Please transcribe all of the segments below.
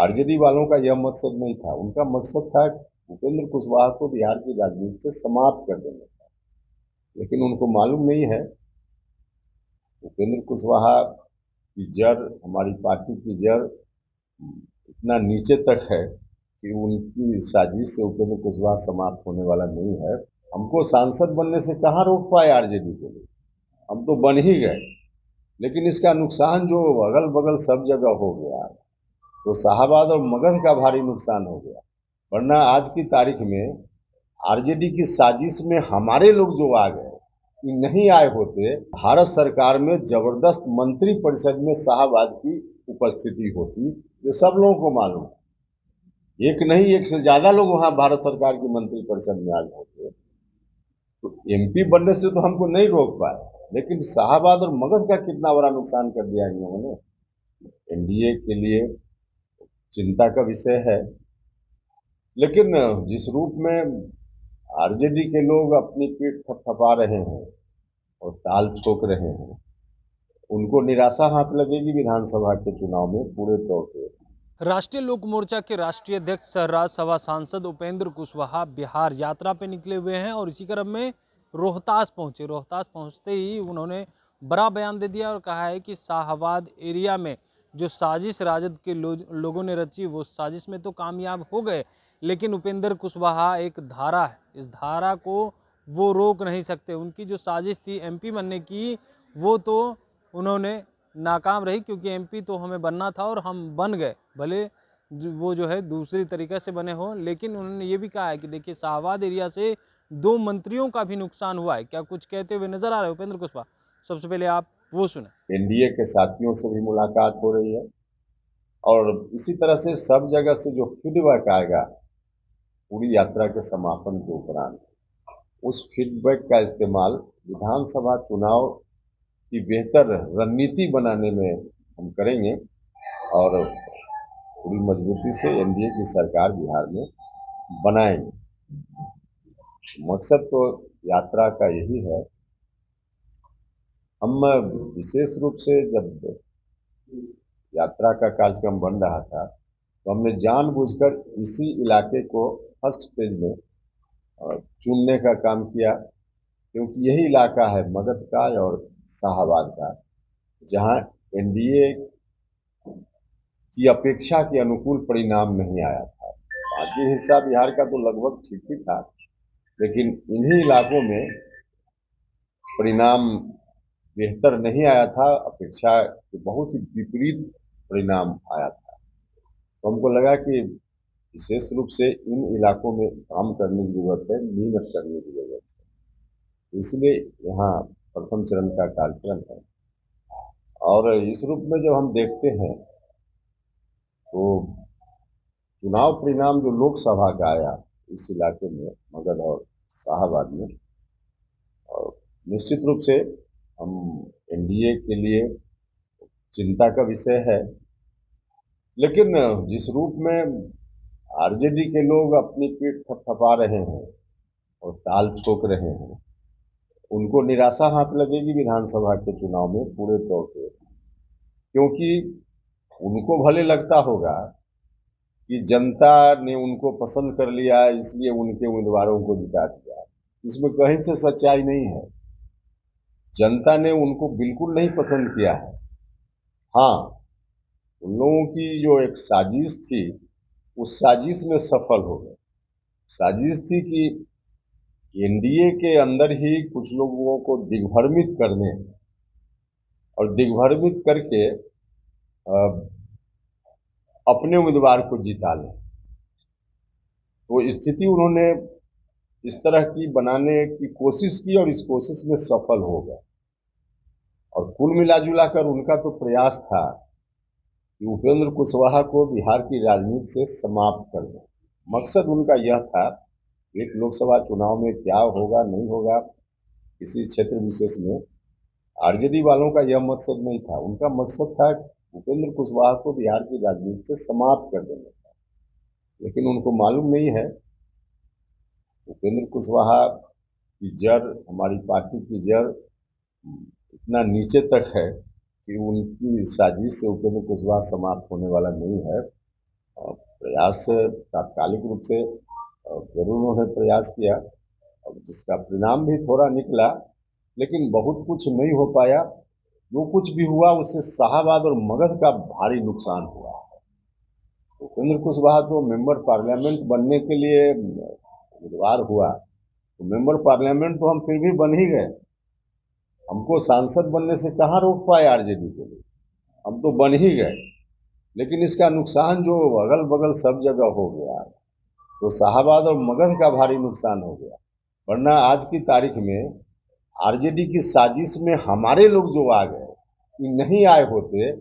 RJD वालों का यह मकसद नहीं था। उनका मकसद था उपेंद्र कुशवाहा को बिहार की राजनीति से समाप्त कर देने का। लेकिन उनको मालूम नहीं है उपेंद्र कुशवाहा की जड़, हमारी पार्टी की जड़ इतना नीचे तक है कि उनकी साजिश से उपेंद्र कुशवाहा समाप्त होने वाला नहीं है। हमको सांसद बनने से कहाँ रोक पाए आरजेडी के लिए, हम तो बन ही गए। लेकिन इसका नुकसान जो अगल बगल सब जगह हो गया, तो शाहाबाद और मगध का भारी नुकसान हो गया। वरना आज की तारीख में आरजेडी की साजिश में हमारे लोग जो आ गए, कि नहीं आए होते, भारत सरकार में जबरदस्त मंत्री परिषद में शाहाबाद की उपस्थिति होती, जो सब लोगों को मालूम है। एक नहीं, एक से ज्यादा लोग वहां भारत सरकार की मंत्री परिषद में आज होते। तो एमपी बनने से तो हमको नहीं रोक पाए, लेकिन शाहाबाद और मगध का कितना बड़ा नुकसान कर दिया इन लोगों ने। एनडीए के लिए चिंता का विषय है। लेकिन जिस रूप में आरजेडी के लोग अपनी पीठ थपथपा रहे हैं और ताल ठोक रहे हैं, उनको निराशा हाथ लगेगी विधानसभा के चुनाव में पूरे तौर पे। राष्ट्रीय लोक मोर्चा के राष्ट्रीय अध्यक्ष सह राज्यसभा सांसद उपेंद्र कुशवाहा बिहार यात्रा पे निकले हुए हैं और इसी क्रम में रोहतास पहुंचे। रोहतास पहुंचते ही उन्होंने बड़ा बयान दे दिया और कहा है कि शाहाबाद एरिया में जो साजिश राजद के लोगों ने रची, वो साजिश में तो कामयाब हो गए, लेकिन उपेंद्र कुशवाहा एक धारा है, इस धारा को वो रोक नहीं सकते। उनकी जो साजिश थी एमपी बनने की, वो तो उन्होंने नाकाम रही, क्योंकि एमपी तो हमें बनना था और हम बन गए, भले वो जो है दूसरी तरीके से बने हो। लेकिन उन्होंने ये भी कहा है कि देखिए शाहाबाद एरिया से 2 मंत्रियों का भी नुकसान हुआ है। क्या कुछ कहते हुए नजर आ रहे उपेंद्र कुशवाहा, सबसे पहले आप वो सुने। एनडीए के साथियों से भी मुलाकात हो रही है और इसी तरह से सब जगह से जो फीडबैक आएगा पूरी यात्रा के समापन के उपरांत, उस फीडबैक का इस्तेमाल विधानसभा चुनाव की बेहतर रणनीति बनाने में हम करेंगे और पूरी मजबूती से एनडीए की सरकार बिहार में बनाएंगे। मकसद तो यात्रा का यही है। हम विशेष रूप से जब यात्रा का कार्यक्रम बन रहा था, तो हमने जानबूझकर इसी इलाके को फर्स्ट पेज में चुनने का काम किया, क्योंकि यही इलाका है मगध का और शाहाबाद का, जहां एनडीए की अपेक्षा के अनुकूल परिणाम नहीं आया था। बाकी हिस्सा बिहार का तो लगभग ठीक ही था, लेकिन इन्हीं इलाकों में परिणाम बेहतर नहीं आया था, अपेक्षा के बहुत ही विपरीत परिणाम आया था। तो हमको लगा कि विशेष रूप से इन इलाकों में काम करने की जरूरत है, मेहनत करने की जरूरत है। इसलिए यहाँ प्रथम चरण का कार्यक्रम है और इस रूप में जब हम देखते हैं तो चुनाव परिणाम जो लोकसभा का आया इस इलाके में मगध और शाहाबाद में, और निश्चित रूप से हम एनडीए के लिए चिंता का विषय है। लेकिन जिस रूप में आरजेडी के लोग अपनी पीठ थपथपा रहे हैं और ताल ठोक रहे हैं, उनको निराशा हाथ लगेगी विधानसभा के चुनाव में पूरे तौर पे। क्योंकि उनको भले लगता होगा कि जनता ने उनको पसंद कर लिया, इसलिए उनके उम्मीदवारों को जिता दिया। इसमें कहीं से सच्चाई नहीं है। जनता ने उनको बिल्कुल नहीं पसंद किया है। हाँ, उन लोगों की जो एक साजिश थी, उस साजिश में सफल हो गए। साजिश थी कि एनडीए के अंदर ही कुछ लोगों को दिग्भ्रमित करने और दिग्भ्रमित करके अपने उम्मीदवार को जिता लें। तो स्थिति उन्होंने इस तरह की बनाने की कोशिश की और इस कोशिश में सफल हो गए। और कुल मिलाजुला कर उनका तो प्रयास था कि उपेंद्र कुशवाहा को बिहार की राजनीति से समाप्त कर दें। मकसद उनका यह था। एक लोकसभा चुनाव में क्या होगा नहीं होगा किसी क्षेत्र विशेष में, आरजेडी वालों का यह मकसद नहीं था। उनका मकसद था उपेंद्र कुशवाहा को बिहार की राजनीति से समाप्त कर देने का। लेकिन उनको मालूम नहीं है उपेंद्र कुशवाहा की जड़, हमारी पार्टी की जड़ इतना नीचे तक है कि उनकी साजिश से उपेंद्र कुशवाहा समाप्त होने वाला नहीं है। प्रयास तात्कालिक रूप से जरूर उन्होंने प्रयास किया, अब जिसका परिणाम भी थोड़ा निकला, लेकिन बहुत कुछ नहीं हो पाया। जो कुछ भी हुआ उससे शाहाबाद और मगध का भारी नुकसान हुआ। उपेंद्र कुशवाहा तो मेंबर पार्लियामेंट बनने के लिए उम्मीदवार हुआ, तो मेंबर पार्लियामेंट तो हम फिर भी बन ही गए। हमको सांसद बनने से कहाँ रोक पाए आरजेडी के लिए, हम तो बन ही गए। लेकिन इसका नुकसान जो अगल बगल सब जगह हो गया, तो शाहाबाद और मगध का भारी नुकसान हो गया। वरना आज की तारीख में आरजेडी की साजिश में हमारे लोग जो आ गए, कि नहीं आए होते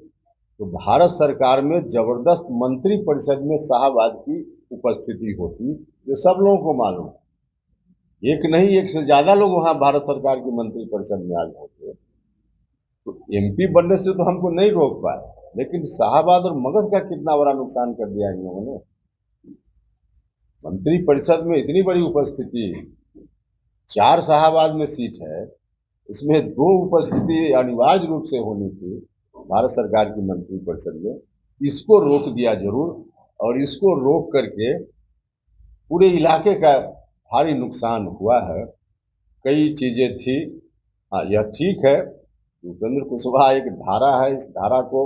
तो भारत सरकार में जबरदस्त मंत्री परिषद में शाहाबाद की उपस्थिति होती, जो सब लोगों को मालूम है। एक नहीं, एक से ज्यादा लोग वहां भारत सरकार की मंत्री परिषद में आ गए होते। तो एमपी बनने से तो हमको नहीं रोक पाए, लेकिन शाहाबाद और मगध का कितना बड़ा नुकसान कर दिया इन लोगों ने। मंत्री परिषद में इतनी बड़ी उपस्थिति, 4 शाहाबाद में सीट है, इसमें 2 उपस्थिति अनिवार्य रूप से होनी थी भारत सरकार की मंत्री परिषद में। इसको रोक दिया जरूर, और इसको रोक करके पूरे इलाके का भारी नुकसान हुआ है। कई चीजें थी, हाँ यह ठीक है, उपेंद्र कुशवाहा एक धारा है, इस धारा को,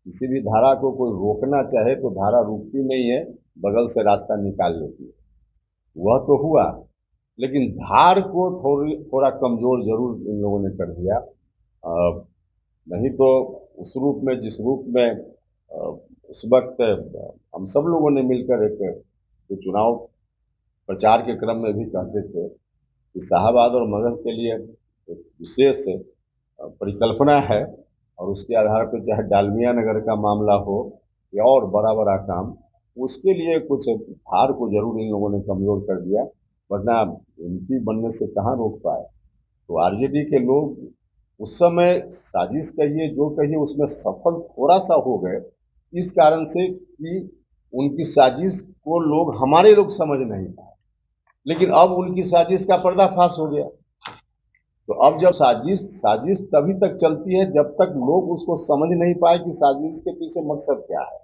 किसी भी धारा को कोई रोकना चाहे तो धारा रुकती नहीं है, बगल से रास्ता निकाल लेती है। वह तो हुआ, लेकिन धार को थोड़ा कमजोर जरूर इन लोगों ने कर दिया। नहीं तो उस रूप में, जिस रूप में उस वक्त हम सब लोगों ने मिलकर एक तो चुनाव प्रचार के क्रम में भी कहते थे कि शाहाबाद और मगध के लिए एक विशेष परिकल्पना है, और उसके आधार पर चाहे डालमिया नगर का मामला हो या और बड़ा बड़ा काम, उसके लिए कुछ धार को जरूर इन लोगों ने कमजोर कर दिया। वरना एमपी बनने से कहाँ रोक पाए। तो आरजेडी के लोग उस समय साजिश कहिए जो कहिए उसमें सफल थोड़ा सा हो गए, इस कारण से कि उनकी साजिश को हमारे लोग समझ नहीं पाए। लेकिन अब उनकी साजिश का पर्दाफाश हो गया। तो अब जब साजिश तभी तक चलती है जब तक लोग उसको समझ नहीं पाए कि साजिश के पीछे मकसद क्या है।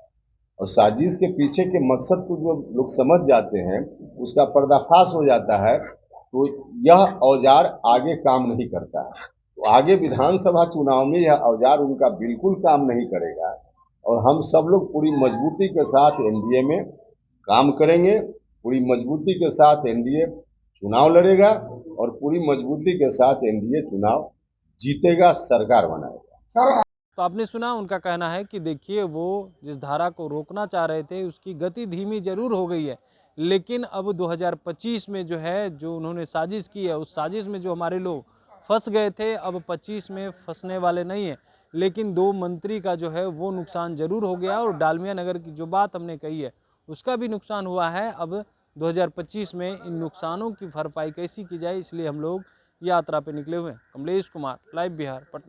और साजिश के पीछे के मकसद को जो लोग समझ जाते हैं, उसका पर्दाफाश हो जाता है, तो यह औजार आगे काम नहीं करता है। तो आगे विधानसभा चुनाव में यह औजार उनका बिल्कुल काम नहीं करेगा। और हम सब लोग पूरी मजबूती के साथ एनडीए में काम करेंगे, पूरी मजबूती के साथ एनडीए चुनाव लड़ेगा, और पूरी मजबूती के साथ एनडीए चुनाव जीतेगा, सरकार बनाएगा। तो आपने सुना, उनका कहना है कि देखिए, वो जिस धारा को रोकना चाह रहे थे उसकी गति धीमी जरूर हो गई है, लेकिन अब 2025 में जो है, जो उन्होंने साजिश की है, उस साजिश में जो हमारे लोग फंस गए थे, अब 25 में फंसने वाले नहीं है। लेकिन 2 मंत्री का जो है वो नुकसान जरूर हो गया, और डालमिया नगर की जो बात हमने कही है उसका भी नुकसान हुआ है। अब 2025 में इन नुकसानों की भरपाई कैसी की जाए, इसलिए हम लोग यात्रा पे निकले हुए हैं। कमलेश कुमार, लाइव बिहार, पटना।